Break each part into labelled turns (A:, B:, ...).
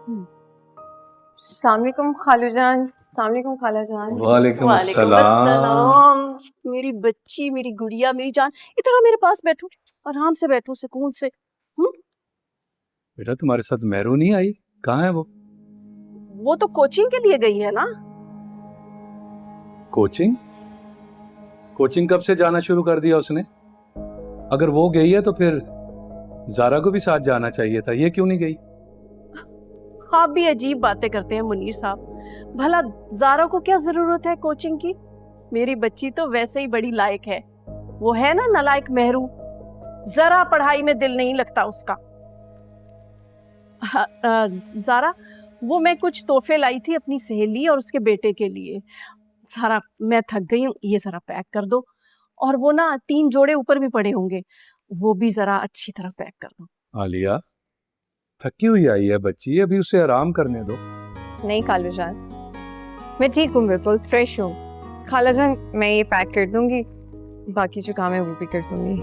A: अस्सलाम वालेकुम खालू जान। अस्सलाम वालेकुम खाला जान।
B: वालेकुम अस्सलाम।
C: अस्सलाम। मेरी बच्ची, मेरी गुड़िया, मेरी जान, इधर आओ मेरे पास बैठो, आराम से बैठो, सुकून से।
B: बेटा तुम्हारे साथ मेहरू नहीं आई? कहाँ है
C: वो तो कोचिंग के लिए गई है ना।
B: कोचिंग? कोचिंग कब से जाना शुरू कर दिया उसने? अगर वो गई है तो फिर ज़ारा को भी साथ जाना चाहिए था, ये क्यों नहीं गई?
C: आप भी अजीब बातें करते हैं मुनीर साहब। भला ज़ारा को क्या जरूरत है कोचिंग की? मेरी बच्ची तो वैसे ही बड़ी लायक है। वो है ना नालायक मेहरू, जरा पढ़ाई में दिल नहीं लगता उसका। ज़ारा, वो मैं कुछ तोहफे लाई थी अपनी सहेली और उसके बेटे के लिए। ज़ारा, मैं थक गई हूँ, ये जरा पैक कर दो। और वो ना 3 जोड़े ऊपर भी पड़े होंगे, वो भी जरा अच्छी तरह पैक कर दो।
B: आलिया, थकी हुई आई है बच्ची, अभी उसे आराम करने दो।
A: नहीं खालू जान, मैं ठीक हूँ, बिल्कुल फ्रेश हूँ। खाला जान, मैं ये पैक कर दूंगी, बाकी जो काम है वो भी कर दूंगी।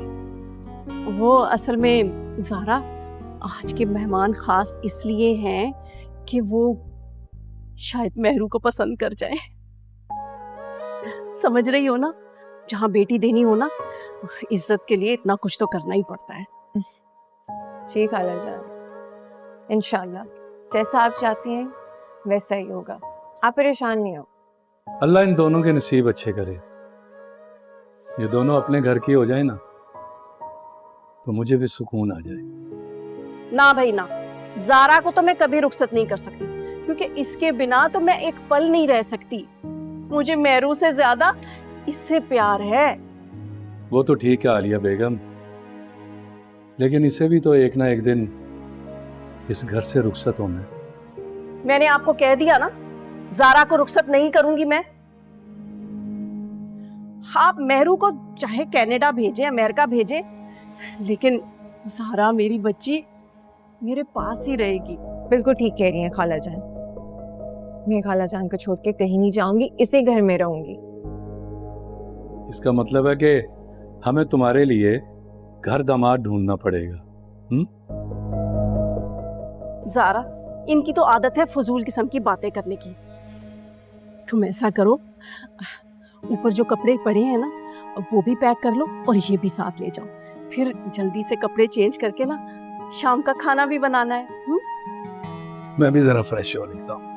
C: वो असल में ज़ारा, आज के मेहमान खास इसलिए हैं कि वो शायद मेहरू को पसंद कर जाए। समझ रही हो ना, जहाँ बेटी देनी हो ना, इज्जत के लिए इतना कुछ तो करना ही पड़ता है।
A: जी खाला जान, इंशाल्लाह जैसा आप चाहती हैं वैसा ही होगा, आप परेशान नहीं हो।
B: अल्लाह इन दोनों के नसीब अच्छे करे। ये दोनों अपने घर की हो जाए ना तो मुझे भी सुकून आ जाए।
C: ना भाई ना, ज़ारा को तो मैं कभी रुखसत नहीं कर सकती, क्योंकि इसके बिना तो मैं एक पल नहीं रह सकती। मुझे मेहरू से ज्यादा इससे प्यार है।
B: वो तो ठीक है आलिया बेगम, लेकिन इसे भी तो एक ना एक दिन इस घर से रुखसत होना है।
C: मैंने आपको कह दिया ना, ज़ारा को रुखसत नहीं करूंगी मैं। आप मेहरू को चाहे कनाडा भेजें, अमेरिका भेजें, लेकिन ज़ारा मेरी बच्ची मेरे पास ही रहेगी।
A: बिल्कुल ठीक कह रही हैं खाला जान, मैं खाला जान को छोड़ के कहीं नहीं जाऊंगी, इसी घर में रहूंगी।
B: इसका मतलब है कि हमें तुम्हारे लिए घर दामाद ढूंढना पड़ेगा।
C: ज़ारा, इनकी तो आदत है फजूल किस्म की बातें करने की। तुम ऐसा करो, ऊपर जो कपड़े पड़े हैं ना वो भी पैक कर लो और ये भी साथ ले जाओ। फिर जल्दी से कपड़े चेंज करके ना शाम का खाना भी बनाना है।
B: मैं भी जरा फ्रेश हो लेता हूँ।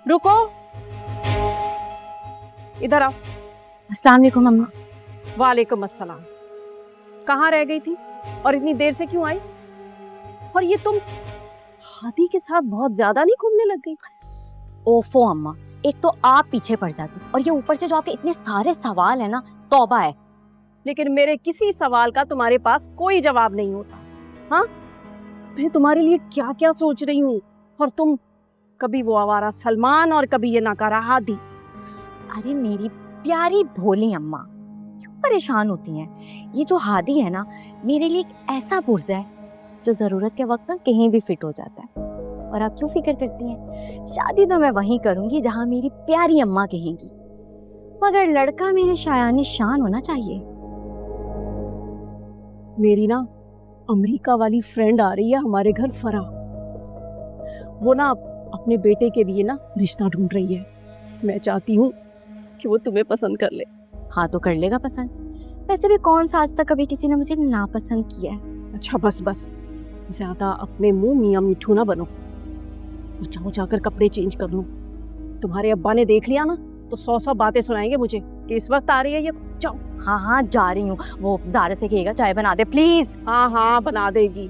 C: रुको, इधर आओ।
D: अस्सलाम वालेकुम अम्मा।
C: वालेकुम अस्सलाम। कहाँ रह गई थी और इतनी देर से क्यों आई? और ये तुम हादी के साथ बहुत ज्यादा नहीं घूमने लग गई?
D: ओफो अम्मा, एक तो आप पीछे पड़ जाती और ये ऊपर से जो आपके इतने सारे सवाल है ना, तौबा है।
C: लेकिन मेरे किसी सवाल का तुम्हारे पास कोई जवाब नहीं होता। हाँ, मैं तुम्हारे लिए क्या क्या सोच रही हूँ, और तुम कभी वो आवारा सलमान और कभी ये नाकारा हादी।
D: अरे मेरी प्यारी भोली अम्मा, क्यों परेशान होती हैं? ये जो हादी है ना, मेरे लिए एक ऐसा पुर्जा है जो जरूरत के वक्त में कहीं भी फिट हो जाता है। और आप क्यों फिक्र करती हैं? शादी तो मैं वहीं करूंगी जहां मेरी प्यारी अम्मा कहेंगी, मगर लड़का मेरे शायानी शान होना चाहिए।
C: मेरी ना अमेरिका वाली फ्रेंड आ रही है हमारे घर, फरा। वो ना अपने बेटे के लिए ना रिश्ता ढूंढ रही है। मैं चाहती हूँ कि वो तुम्हें पसंद कर ले।
D: हाँ तो कर लेगा पसंद। वैसे भी कौन सा आज तक कभी किसी ने मुझे नापसंद किया है?
C: अच्छा बस बस, ज्यादा अपने मुंह मियाँ मिठू ना बनो। जाओ जाकर कपड़े चेंज कर लो। तुम्हारे अब्बा ने देख लिया ना तो 100 बातें सुनाएंगे मुझे कि इस वक्त आ रही है ये। जाओ।
D: हाँ हाँ जा रही हूँ। वो ज़ारा से कहेगा चाय बना दे प्लीज।
C: हाँ हाँ बना देगी।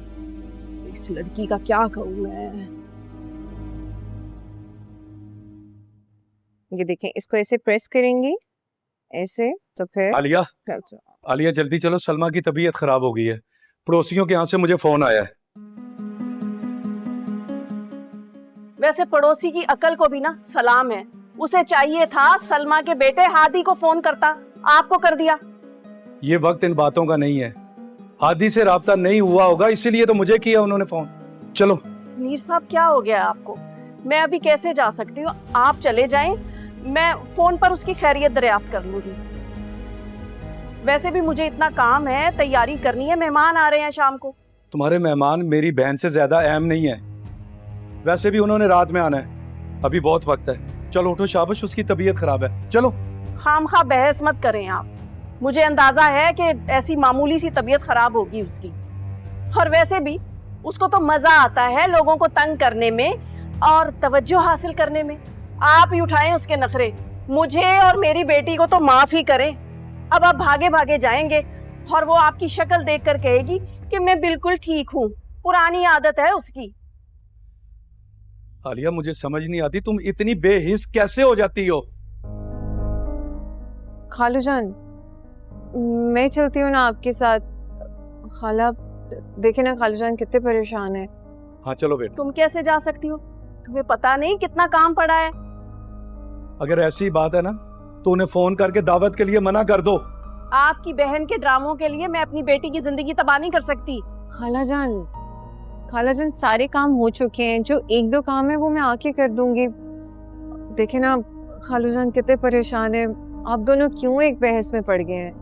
C: इस लड़की का क्या कहूँ मैं।
A: ये देखें, इसको ऐसे प्रेस करेंगी, ऐसे, तो फिर
B: आलिया, आलिया जल्दी चलो, सलमा की तबीयत खराब हो गई है। पड़ोसियों के यहाँ से मुझे फोन आया है।
C: वैसे पड़ोसी की अकल को भी ना सलाम है। उसे चाहिए था सलमा के बेटे हादी को फोन करता, आपको कर दिया।
B: ये वक्त इन बातों का नहीं है। हादी से राब्ता नहीं हुआ होगा, इसीलिए तो मुझे किया उन्होंने फोन। चलो।
C: मीर साहब क्या हो गया आपको? मैं अभी कैसे जा सकती हूँ? आप चले जाएं, मैं फोन पर उसकी खैरियत दरियाफ्त कर लूंगी। वैसे भी मुझे इतना काम है, तैयारी करनी है, मेहमान आ रहे हैं शाम को।
B: तुम्हारे मेहमान मेरी बहन से ज्यादा अहम नहीं है। वैसे भी उन्होंने रात में आना है, अभी बहुत वक्त है। चलो उठो, शाबाश, उसकी तबीयत खराब है, चलो।
C: खामखा बहस मत करें आप, मुझे अंदाजा है कि ऐसी मामूली सी तबीयत खराब होगी उसकी। और वैसे भी उसको तो मजा आता है लोगों को तंग करने में और तवज्जो हासिल करने में। आप ही उठाएं उसके नखरे, मुझे और मेरी बेटी को तो माफ ही करें। अब आप भागे भागे जाएंगे और वो आपकी शक्ल देखकर कहेगी कि मैं बिल्कुल ठीक हूँ। पुरानी आदत है उसकी।
B: आलिया, मुझे समझ नहीं आती तुम इतनी बेहिस कैसे हो जाती हो।
A: खालू जान, मैं चलती हूँ ना आपके साथ। खाला देखे ना, खालू जान कितने परेशान है।
B: हाँ चलो बेटा।
C: तुम कैसे जा सकती हो? तुम्हें पता नहीं कितना काम पड़ा है।
B: अगर ऐसी बात है ना तो उन्हें फोन करके दावत के लिए मना कर दो।
C: आपकी बहन के ड्रामों के लिए मैं अपनी बेटी की जिंदगी तबाह नहीं कर सकती।
A: खाला जान सारे काम हो चुके हैं, जो एक दो काम है वो मैं आके कर दूंगी। देखे ना खालू जान कितने परेशान है, आप दोनों क्यों एक बहस में पड़ गए हैं।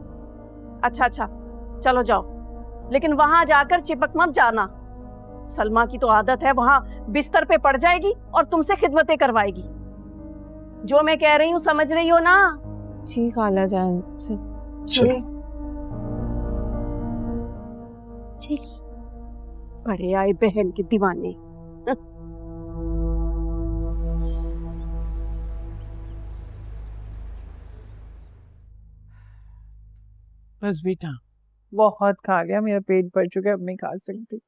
C: अच्छा चलो जाओ, लेकिन वहां जाकर चिपक मत जाना। सलमा की तो आदत है वहां बिस्तर पे पड़ जाएगी और तुमसे खिदमतें करवाएगी। जो मैं कह रही हूँ समझ रही हो ना?
A: जी खाला जान, चलिए।
C: चलिए, बड़े आए बहन के दीवाने।
E: बस बेटा, बहुत खा गया, मेरा पेट भर चुका है, अब नहीं खा सकती।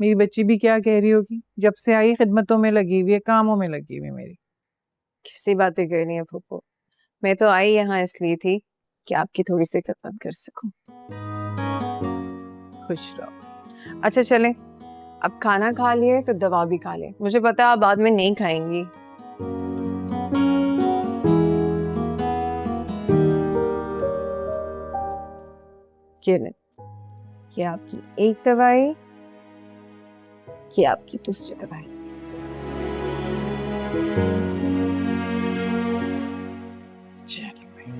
E: मेरी बच्ची भी क्या कह रही होगी, जब से आई खिदमतों में लगी हुई है, कामों में लगी हुई है मेरी।
A: कैसी बातें कर रही है फूफो, मैं तो आई यहाँ इसलिए थी कि आपकी थोड़ी सी खिदमत कर सकूं।
E: खुश रहो।
A: अच्छा चले, अब खाना खा लिए तो दवा भी खा ले। मुझे पता है आप बाद में नहीं खाएंगी। ये आपकी एक दवाई, ये आपकी दूसरी दवाई।
E: चलो भाई।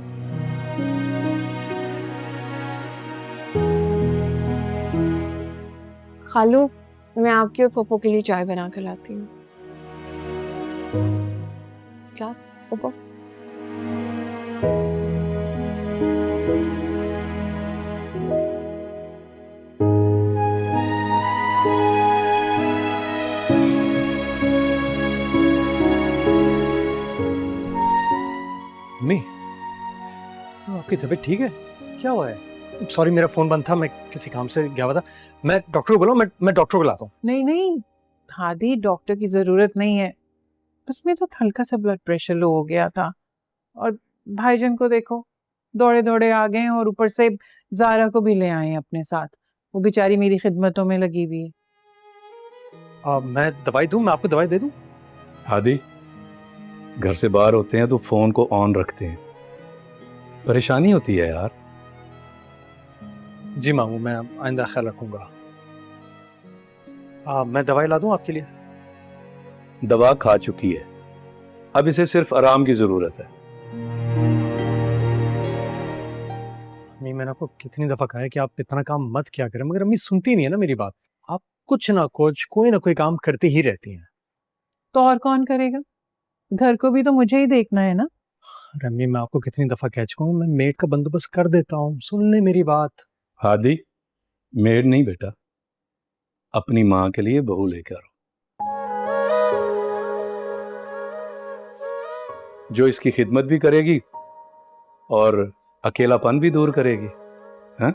A: खालू, मैं आपके और पप्पो के लिए चाय बना कर लाती हूँ। क्लास पप्पो।
F: मम्मी, आपकी तबीयत ठीक है? क्या हुआ है? सॉरी, मेरा फोन बंद था, मैं किसी काम से गया हुआ था। मैं डॉक्टर को बुलाऊं? मैं डॉक्टर को लाता हूँ।
E: नहीं दादी, डॉक्टर की जरूरत नहीं है। बस मेरा हल्का सा ब्लड प्रेशर लो हो गया था, और भाईजान को देखो, दौड़े दौड़े आ गए और ऊपर से जारा को भी ले आए हैं अपने साथ। वो बेचारी मेरी खिदमतों में लगी हुई है।
F: मैं दवाई दूं? मैं आपको दवाई दे दूं?
B: आदि, घर से बाहर होते हैं तो फोन को ऑन रखते हैं, परेशानी होती है यार।
F: जी मामू, मैं आइंदा ख्याल रखूंगा। मैं दवाई ला दूं आपके लिए?
B: दवा खा चुकी है, अब इसे सिर्फ आराम की जरूरत है।
F: अम्मी, मैंने आपको कितनी दफा कहा है कि आप इतना काम मत किया करें, मगर अम्मी सुनती नहीं है ना मेरी बात। आप कुछ ना कुछ, कोई ना कोई काम करती ही रहती हैं।
E: तो और कौन करेगा? घर को भी तो मुझे ही देखना है ना।
F: अम्मी, मैं आपको कितनी दफा कह चुका हूँ, मैं मेड का बंदोबस्त कर देता हूँ, सुन ले मेरी बात।
B: आदि, मेड नहीं बेटा, अपनी माँ के लिए बहू लेकर आओ, जो इसकी खिदमत भी करेगी और अकेलापन भी दूर करेगी। हाँ?